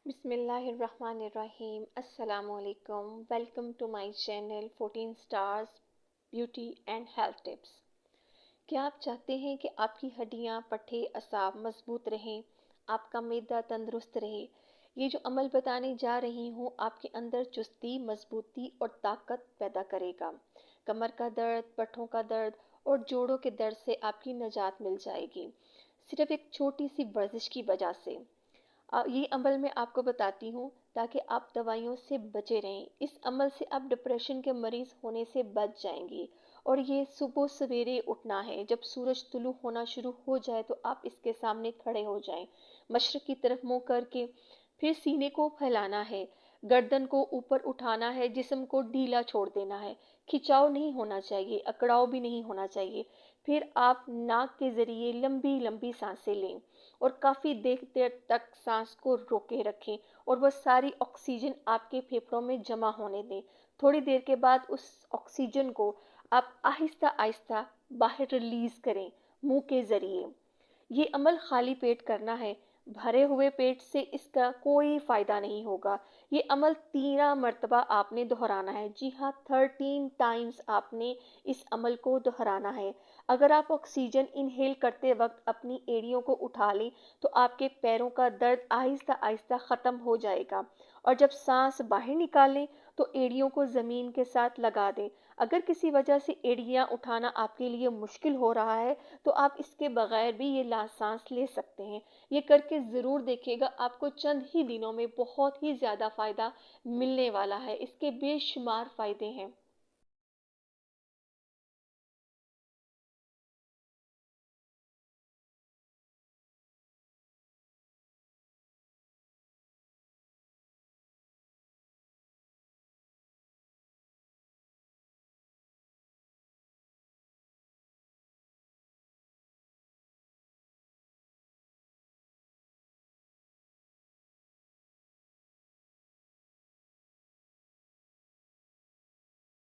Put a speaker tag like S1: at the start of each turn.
S1: بسم اللہ الرحمن الرحیم، السلام علیکم، welcome to my channel 14 stars beauty and health tips. کیا آپ چاہتے ہیں کہ آپ کی ہڈیاں، پٹھے، اعصاب مضبوط رہیں، آپ کا معدہ تندرست رہے؟ یہ جو عمل بتانے جا رہی ہوں آپ کے اندر چستی، مضبوطی اور طاقت پیدا کرے گا۔ کمر کا درد، پٹھوں کا درد اور جوڑوں کے درد سے آپ کی نجات مل جائے گی، صرف ایک چھوٹی سی ورزش کی وجہ سے۔ یہ عمل میں آپ کو بتاتی ہوں تاکہ آپ دوائیوں سے بچے رہیں۔ اس عمل سے آپ ڈپریشن کے مریض ہونے سے بچ جائیں گی، اور یہ صبح سویرے اٹھنا ہے۔ جب سورج طلوع ہونا شروع ہو جائے تو آپ اس کے سامنے کھڑے ہو جائیں، مشرق کی طرف منہ کر کے۔ پھر سینے کو پھیلانا ہے، گردن کو اوپر اٹھانا ہے، جسم کو ڈھیلا چھوڑ دینا ہے، کھچاؤ نہیں ہونا چاہیے، اکڑاؤ بھی نہیں ہونا چاہیے۔ پھر آپ ناک کے ذریعے لمبی لمبی سانسیں لیں اور کافی دیر تک سانس کو روکے رکھیں، اور وہ ساری آکسیجن آپ کے پھیپھڑوں میں جمع ہونے دیں۔ تھوڑی دیر کے بعد اس آکسیجن کو آپ آہستہ آہستہ باہر ریلیز کریں منہ کے ذریعے۔ یہ عمل خالی پیٹ کرنا ہے، بھرے ہوئے پیٹ سے اس کا کوئی فائدہ نہیں ہوگا۔ یہ عمل 13 مرتبہ آپ نے دہرانا ہے، جی ہاں 13 ٹائمز آپ نے اس عمل کو دہرانا ہے۔ اگر آپ آکسیجن انہیل کرتے وقت اپنی ایڑیوں کو اٹھا لیں تو آپ کے پیروں کا درد آہستہ آہستہ ختم ہو جائے گا، اور جب سانس باہر نکالیں تو ایڑیوں کو زمین کے ساتھ لگا دیں۔ اگر کسی وجہ سے ایڑیاں اٹھانا آپ کے لیے مشکل ہو رہا ہے تو آپ اس کے بغیر بھی یہ سانس لے سکتے ہیں۔ یہ کر کے ضرور دیکھیے گا، آپ کو چند ہی دنوں میں بہت ہی زیادہ فائدہ ملنے والا ہے۔ اس کے بے شمار فائدے ہیں۔